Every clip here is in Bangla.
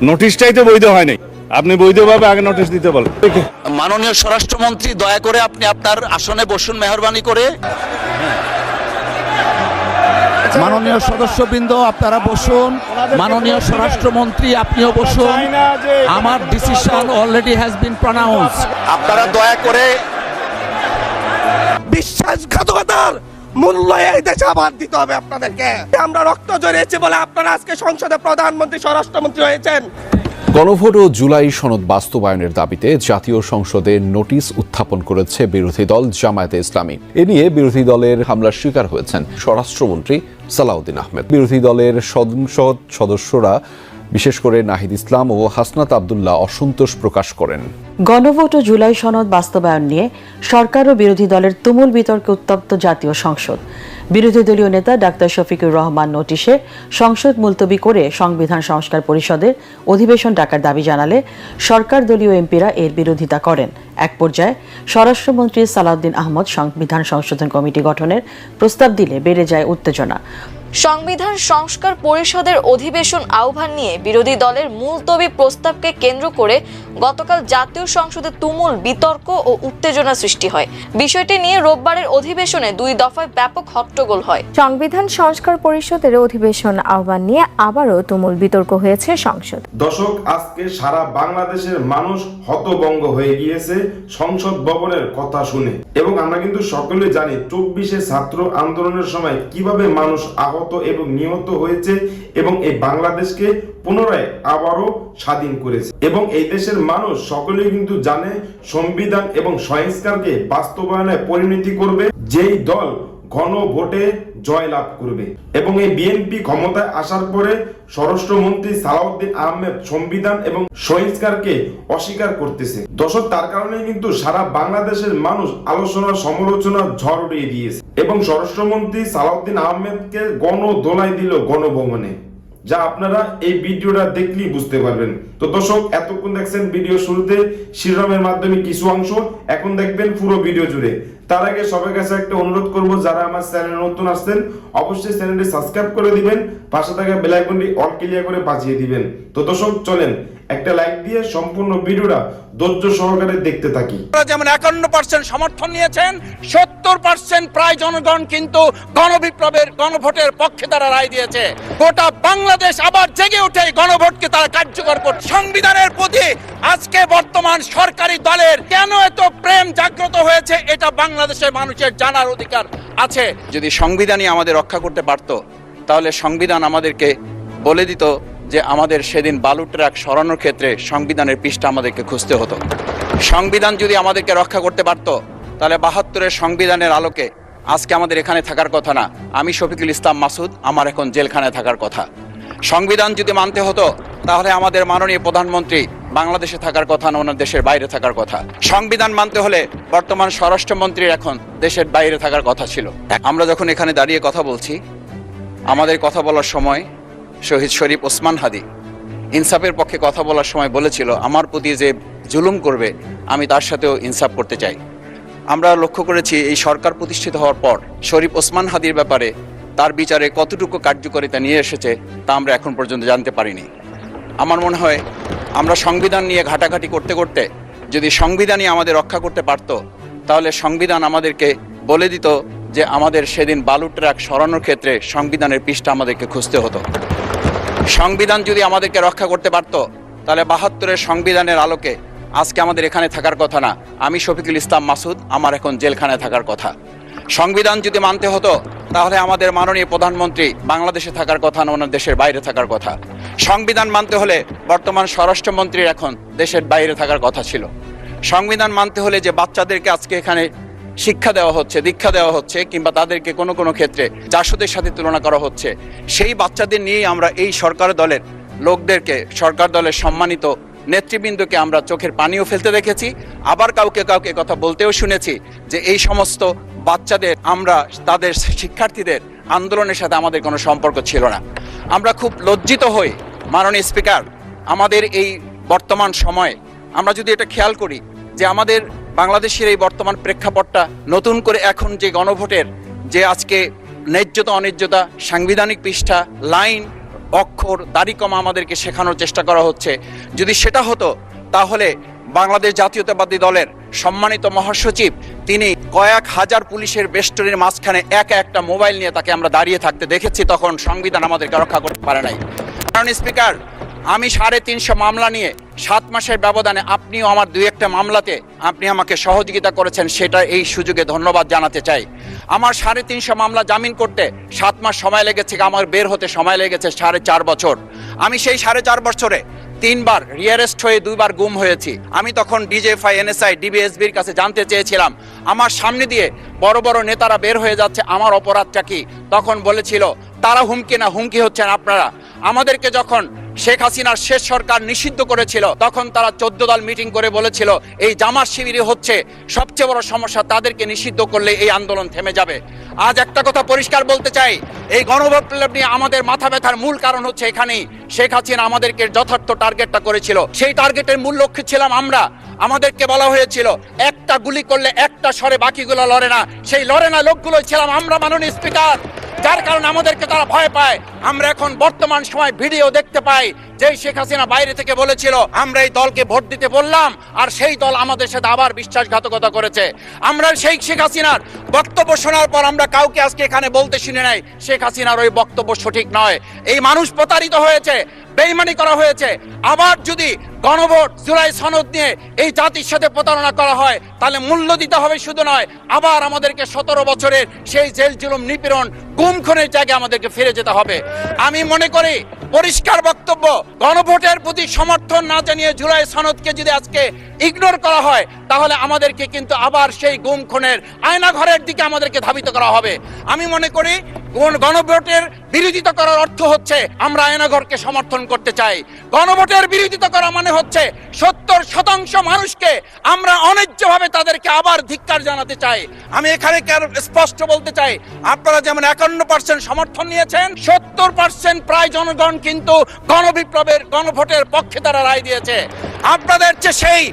নোটিশটাই তো বৈধ হয়নি। আপনি বৈধভাবে আগে নোটিশ দিতে বলেন। মাননীয় স্বরাষ্ট্রমন্ত্রী, দয়া করে আপনি আপনার আসনে বসুন মেহরবানি করে। মাননীয় সদস্যবৃন্দ আপনারা বসুন। মাননীয় স্বরাষ্ট্রমন্ত্রী আপনিও বসুন। আমার decision already has been pronounce. আপনারা দয়া করে বিশ্বাসঘাতকতার মূল্য এই দেশে আবার দিতে হবে আপনাদেরকে। আমরা রক্ত জড়িয়েছি বলে আপনারা আজকে সংসদে প্রধানমন্ত্রী স্বরাষ্ট্রমন্ত্রী হয়েছেন। গণভোট ও জুলাই সনদ বাস্তবায়নের দাবিতে জাতীয় সংসদে নোটিশ উত্থাপন করেছে বিরোধী দল জামায়াতে ইসলামী। এ নিয়ে বিরোধী দলের হামলার শিকার হয়েছেন স্বরাষ্ট্রমন্ত্রী সালাউদ্দিন আহমেদ। বিরোধী দলের সংসদ সদস্যরা বিশেষ করে নাহিদ ইসলাম ও হাসনাত আব্দুল্লাহ অসন্তোষ প্রকাশ করেন। গণভোট ও জুলাই সনদ বাস্তবায়ন নিয়ে সরকার ও বিরোধী দলের তুমুল বিতর্কে উত্তপ্ত জাতীয় সংসদ। বিরোধী দলীয় নেতা ডাক্তার শফিকুর রহমান নোটিশে সংসদ মুলতবি করে সংবিধান সংস্কার পরিষদের অধিবেশন ডাকার দাবি জানালে সরকার দলীয় এমপিরা এর বিরোধিতা করেন। এক পর্যায়ে স্বরাষ্ট্রমন্ত্রী সালাউদ্দিন আহমদ সংবিধান সংশোধন কমিটি গঠনের প্রস্তাব দিলে বেড়ে যায় উত্তেজনা। সংবিধান সংস্কার পরিষদের অধিবেশন আহ্বান নিয়ে বিরোধী দলের মুলতবি প্রস্তাবকে কেন্দ্র করে গতকাল জাতীয় সংসদে তুমুল বিতর্ক ও উত্তেজনা সৃষ্টি হয়। বিষয়টি নিয়ে রোববারের অধিবেশনে 2 দফায় ব্যাপক হট্টগোল হয়। সংবিধান সংস্কার পরিষদের অধিবেশন আহ্বান নিয়ে আবারও তুমুল বিতর্ক হয়েছে সংসদ। দর্শক, আজকে সারা বাংলাদেশের মানুষ হতভম্ব হয়ে গিয়েছে সংসদ ভবনের কথা শুনে। এবং আমরা কিন্তু সকলে জানি 24শে ছাত্র আন্দোলনের সময় কিভাবে মানুষ আহত এবং নিহত হয়েছে এবং এই বাংলাদেশকে পুনরায় আবারও স্বাধীন করেছে। এবং এই দেশের মানুষ সকলেই কিন্তু জানে সংবিধান এবং সংস্কারকে বাস্তবায়নে পরিণতি করবে যেই দল গণভোটে জয়লাভ করবে। এবং এই বিএনপি ক্ষমতায় আসার পরে স্বরাষ্ট্রমন্ত্রী সালাউদ্দিন আহমেদ সংবিধান এবং সংস্কারকে অস্বীকার করতেছে। দর্শক, তার কারণে কিন্তু সারা বাংলাদেশের মানুষ আলোচনা সমালোচনা ঝড় উড়িয়ে দিয়েছে এবং স্বরাষ্ট্রমন্ত্রী সালাউদ্দিন আহমেদকে গণদোলাই দিল গণভবনে, যা আপনারা এই ভিডিওটা দেখলেই বুঝতে পারবেন। তো দর্শক, এতক্ষণ দেখছেন ভিডিও শুরুতে শিরোনামের মাধ্যমে কিছু অংশ, এখন দেখবেন পুরো ভিডিও জুড়ে। তার আগে সবার কাছে একটা অনুরোধ করব, যারা আমার চ্যানেলে নতুন আসছেন অবশ্যই চ্যানেলটি সাবস্ক্রাইব করে দিবেন, পাশে থাকা বেল আইকনটি অল ক্লিয়ার করে বাজিয়ে দিবেন। তো দর্শক, চলেন একটা লাইক দিয়ে সম্পূর্ণ ভিডিওটা ধৈর্য সহকারে দেখতে থাকি। যেমন 51% সমর্থন নিয়েছেন, 70% প্রায় জনগণ কিন্তু গণবিপ্লবের গণভোটের পক্ষে তারা রায় দিয়েছে। গোটা বাংলাদেশ আবার জেগে উঠে গণভোটকে তারা কার্যকর করছে। সংবিধানের প্রতি আজকে বর্তমান সরকারি দলের কেন এত প্রেম জাগ্রত হয়েছে, এটা বাংলাদেশের মানুষের জানার অধিকার আছে। যদি সংবিধানই আমাদের রক্ষা করতে পারত, তাহলে সংবিধান আমাদেরকে বলে দিত যে আমাদের সেদিন বালু ট্রাক সরানোর ক্ষেত্রে সংবিধানের পৃষ্ঠা আমাদেরকে খুঁজতে হতো। সংবিধান যদি আমাদেরকে রক্ষা করতে পারত, তাহলে 72-এর সংবিধানের আলোকে আজকে আমাদের এখানে থাকার কথা না। আমি শফিকুল ইসলাম মাসুদ, আমার এখন জেলখানায় থাকার কথা। সংবিধান যদি মানতে হতো, তাহলে আমাদের মাননীয় প্রধানমন্ত্রী বাংলাদেশে থাকার কথা না, ওনার দেশের বাইরে থাকার কথা। সংবিধান মানতে হলে বর্তমান স্বরাষ্ট্রমন্ত্রীর এখন দেশের বাইরে থাকার কথা ছিল। আমরা যখন এখানে দাঁড়িয়ে কথা বলছি, আমাদের কথা বলার সময় শহীদ শরীফ ওসমান হাদি ইনসাফের পক্ষে কথা বলার সময় বলেছিল, আমার প্রতি যে জুলুম করবে আমি তার সাথেও ইনসাফ করতে চাই। আমরা লক্ষ্য করেছি এই সরকার প্রতিষ্ঠিত হওয়ার পর শরীফ ওসমান হাদির ব্যাপারে তার বিচারে কতটুকু কার্যকারিতা নিয়ে এসেছে তা আমরা এখন পর্যন্ত জানতে পারিনি। আমার মনে হয় আমরা সংবিধান নিয়ে ঘাটাঘাটি করতে করতে যদি সংবিধানই আমাদের রক্ষা করতে পারত, তাহলে সংবিধান আমাদেরকে বলে দিত যে আমাদের সেদিন বালু ট্রাক সরানোর ক্ষেত্রে সংবিধানের পৃষ্ঠা আমাদেরকে খুঁজতে হতো। সংবিধান যদি আমাদেরকে রক্ষা করতে পারত, তাহলে 72-এর সংবিধানের আলোকে আজকে আমাদের এখানে থাকার কথা না। আমি শফিকুল ইসলাম মাসুদ, আমার এখন জেলখানায় থাকার কথা। সংবিধান যদি মানতে হতো, তাহলে আমাদের মাননীয় প্রধানমন্ত্রী বাংলাদেশে থাকার কথা না, ওনার দেশের বাইরে থাকার কথা। সংবিধান মানতে হলে বর্তমান স্বরাষ্ট্রমন্ত্রীর এখন দেশের বাইরে থাকার কথা ছিল। সংবিধান মানতে হলে যে বাচ্চাদেরকে আজকে এখানে শিক্ষা দেওয়া হচ্ছে, দীক্ষা দেওয়া হচ্ছে, কিংবা তাদেরকে কোনো কোনো ক্ষেত্রে জাসদের সাথে তুলনা করা হচ্ছে, সেই বাচ্চাদের নিয়েই আমরা এই সরকার দলের লোকদেরকে, সরকার দলের সম্মানিত নেতৃবৃন্দকে আমরা চোখের পানিও ফেলতে দেখেছি। আবার কাউকে কাউকে কথা বলতেও শুনেছি যে এই সমস্ত বাচ্চাদের, আমরা তাদের শিক্ষার্থীদের আন্দোলনের সাথে আমাদের কোনো সম্পর্ক ছিল না। আমরা খুব লজ্জিত হই মাননীয় স্পিকার, আমাদের এই বর্তমান সময়ে আমরা যদি এটা খেয়াল করি যে আমাদের বাংলাদেশের এই বর্তমান প্রেক্ষাপটটা নতুন করে এখন যে গণভোটের যে আজকে ন্যায্যতা অন্যায্যতা, সাংবিধানিক পৃষ্ঠা, লাইন অক্ষর দাড়িকমা আমাদেরকে শেখানোর চেষ্টা করা হচ্ছে। যদি সেটা হতো তাহলে বাংলাদেশ জাতীয়তাবাদী দলের সম্মানিত মহাসচিব তিনি কয়েক হাজার পুলিশের বেষ্টনীর মাঝখানে একা একটা মোবাইল নিয়ে তাকে আমরা দাঁড়িয়ে থাকতে দেখেছি, তখন সংবিধান আমাদেরকে রক্ষা করতে পারে নাই। কারণ স্পিকার, আমি 350 মামলা নিয়ে 7 মাসের ব্যবধানে আপনিও আমার 2-1টা মামলাতে আপনি আমাকে সহযোগিতা করেছেন, সেটা এই সুযোগে ধন্যবাদ জানাতে চাই। আমার 350 মামলা জামিন করতে 7 মাস সময় লেগেছে, আমার বের হতে সময় লেগেছে 4.5 বছর। আমি সেই 4.5 বছরে 3 বার রিয়ারেস্ট হয়ে 2 বার গুম হয়েছি। আমি তখন ডিজিএফআই, এনএসআই, ডিবিএসবির কাছে জানতে চেয়েছিলাম আমার সামনে দিয়ে বড় বড় নেতারা বের হয়ে যাচ্ছে, আমার অপরাধটা কি? তখন বলেছিল তারা হুমকি না, হুমকি হচ্ছেন আপনারা। আমাদেরকে যখন শেখ হাসিনার শেষ সরকার নিষিদ্ধ করেছিল তখন তারা 14 দল মিটিং করে বলেছিল এই জামাত শিবিরই হচ্ছে সবচেয়ে বড় সমস্যা, তাদেরকে নিষিদ্ধ করলে এই আন্দোলন থেমে যাবে। আজ একটা কথা পরিষ্কার বলতে চাই, এই গণবিপ্লব নিয়ে আমাদের মাথা ব্যথার মূল কারণ হচ্ছে এখানেই শেখ হাসিনা আমাদেরকে যথার্থ টার্গেটটা করেছিল। সেই টার্গেটের মূল লক্ষ্য ছিলাম আমরা। আমাদেরকে বলা হয়েছিল একটা গুলি করলে একটা সরে বাকিগুলো লড়ে না, সেই লড়ে না লোকগুলো ছিলাম আমরা, মাননীয় স্পিকার। যার কারণে আমাদেরকে তারা ভয় পায়। আমরা এখন বর্তমান সময় ভিডিও দেখতে পাই যে শেখ হাসিনা বাইরে থেকে বলেছিল আমরা এই দলকে ভোট দিতে বললাম, আর সেই দল আমাদের সাথে আবার বিশ্বাসঘাতকতা করেছে। আমরা সেই শেখ হাসিনার বক্তব্য শোনার পর আমরা কাউকে আজকে এখানে বলতে শুনে নাই শেখ হাসিনার ওই বক্তব্য সঠিক নয়। এই মানুষ প্রতারিত হয়েছে, বেইমানি করা হয়েছে। আবার যদি গণভোট, জুলাই সনদ নিয়ে এই জাতির সাথে প্রতারণা করা হয় তাহলে মূল্য দিতে হবে শুধু নয়, আবার আমাদেরকে 17 বছরের সেই জেল জুলুম, নিপীড়ন, গুম খুনের জায়গায় আমাদেরকে ফিরে যেতে হবে। আমি মনে করি পরিষ্কার বক্তব্য, গণভোটের প্রতি সমর্থন না জানিয়ে জুলাই সনদকে যদি আজকে ইগনোর করা হয় তাহলে আমাদেরকে কিন্তু আবার সেই গুম খুনের আয়নাঘরের দিকে আমাদেরকে ধাবিত করা হবে। আমি মনে করি গণভোটের বিরোধিতা করার অর্থ হচ্ছে আমরা আয়নাঘরকে সমর্থন করতে চাই। গণভোটের বিরোধিতা করা মানে হচ্ছে 70% মানুষকে আমরা অন্যায্যভাবে তাদেরকে আবার ধিক্কার জানাতে চাই। আমি এখানে স্পষ্ট বলতে চাই, আপনারা যেমন 51% সমর্থন নিয়েছেন, 70% প্রায় জনগণ কিন্তু গণবিপ্লবের, গণভোটের পক্ষে তারা রায় দিয়েছে। আপনাদের চেয়ে সেই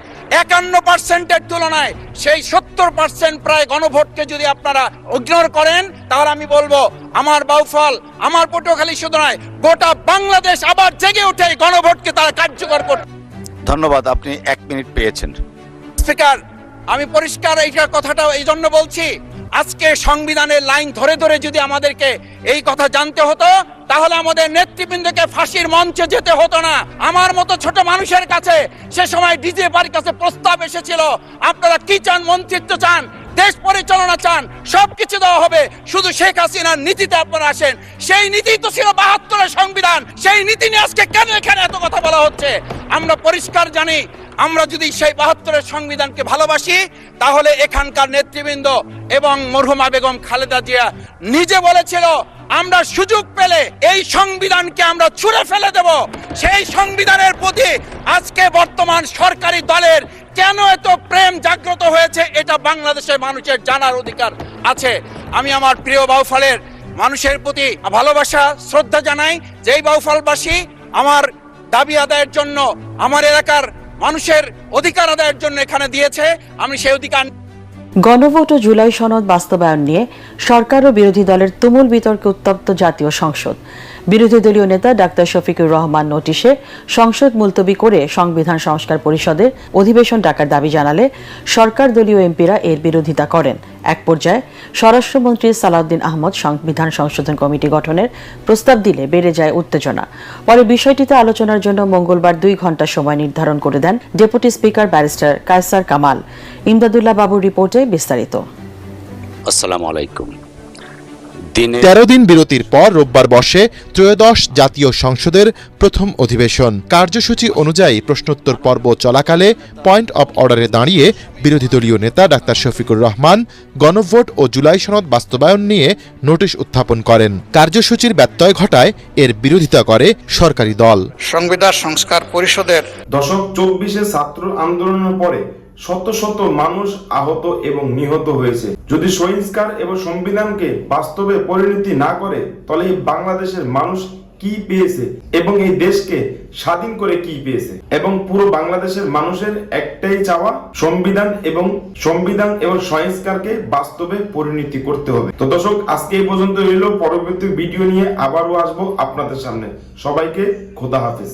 51%-এর তুলনায় সেই 70% প্রায় গণভোটকে যদি আপনারা ইগনোর করেন তাহলে আমি বলবো আমার বাউফল, আমার পটুয়াখালী শুধু নয়, গোটা বাংলাদেশ আবার জেগে উঠে গণভোটকে তারা কার্যকর করতে। ধন্যবাদ, আপনি 1 মিনিট পেয়েছেন। স্পিকার, আমি পরিষ্কার এই কথাটা এই জন্য বলছি, আজকে সংবিধানের লাইন ধরে ধরে যদি আমাদেরকে এই কথা জানতে হতো তাহলে আমাদের নেতৃবৃন্দকে ফাঁসির মঞ্চে যেতে হতো না। আমার মতো ছোট মানুষের কাছে সে সময় ডিজিএফআইর কাছে প্রস্তাব এসেছিল, আপনারা কি চান? মন্ত্রিত্ব চান, দেশ পরিচালনা চান, সবকিছু দেওয়া হবে, শুধু শেখ হাসিনার নীতিতে আপনারা আসেন। সেই নীতি তো ছিল 72-এর সংবিধান, সেই নীতি নিয়ে আজকে কেন এখানে এত কথা বলা হচ্ছে? আমরা পরিষ্কার জানি, আমরা যদি সেই 72-এর সংবিধানকে ভালোবাসি তাহলে এখানকার নেতৃবৃন্দ এবং মরহুমা বেগম খালেদা জিয়া নিজে বলেছিল আমরা সুযোগ পেলে এই সংবিধানকে আমরা ছুঁড়ে ফেলে দেব। সেই সংবিধানের প্রতি আজকে বর্তমান সরকারি দলের কেন এত প্রেম জাগ্রত হয়েছে এটা বাংলাদেশের মানুষের জানার অধিকার আছে। আমি আমার প্রিয় বাউফলের মানুষের প্রতি ভালোবাসা, শ্রদ্ধা জানাই। যেই বাউফলবাসী আমার দাবি আদায়ের জন্য, আমার এলাকার মানুষের অধিকার আদায়ের জন্য এখানে দিয়েছে, আমি সেই অধিকার। গণভোট ও জুলাই সনদ বাস্তবায়ন নিয়ে সরকার ও বিরোধী দলের তুমুল বিতর্কে উত্তপ্ত জাতীয় সংসদ। বিরোধী দলীয় নেতা ডাক্তার শফিকুর রহমান নোটিশে সংসদ মুলতবি করে সংবিধান সংস্কার পরিষদের অধিবেশন ডাকার দাবি জানালে সরকার দলীয় এমপিরা এর বিরোধিতা করেন। এক পর্যায়ে স্বরাষ্ট্রমন্ত্রী সালাউদ্দিন আহমদ সংবিধান সংশোধন কমিটি গঠনের প্রস্তাব দিলে বেড়ে যায় উত্তেজনা। পরে বিষয়টিতে আলোচনার জন্য মঙ্গলবার 2 ঘণ্টা সময় নির্ধারণ করে দেন deputy speaker barrister Kaiser Kamal. Imdadullah বাবুর রিপোর্টে বিস্তারিত। আসসালামু আলাইকুম। 13 দিন বিরতির পর রোববার বসে ত্রয়োদশ জাতীয় সংসদের প্রথম অধিবেশন। কার্যসূচি অনুযায়ী প্রশ্নোত্তর পর্ব চলাকালে পয়েন্ট অব অর্ডারে দাঁড়িয়ে বিরোধী দলীয় নেতা ডাক্তার শফিকুর রহমান গণভোট ও জুলাই সনদ বাস্তবায়ন নিয়ে নোটিশ উত্থাপন করেন। কার্যসূচির ব্যত্যয় ঘটায় এর বিরোধিতা করে সরকারি দল। সংবিধান সংস্কার পরিষদের দশক 24-এ ছাত্র আন্দোলনের পরে শত শত মানুষ আহত এবং নিহত হয়েছে। যদি সংস্কার এবং সংবিধানকে বাস্তবে পরিণতি না করে তাহলে বাংলাদেশের মানুষ কি পেয়েছে এবং এই দেশকে স্বাধীন করে কি পেয়েছে, এবং পুরো বাংলাদেশের মানুষের একটাই চাওয়া সংবিধান এবং সংস্কারকে বাস্তবে পরিণতি করতে হবে। তো দর্শক, আজকে এই পর্যন্ত রইল। পরবর্তী ভিডিও নিয়ে আবারও আসবো আপনাদের সামনে। সবাইকে খোদা হাফেজ।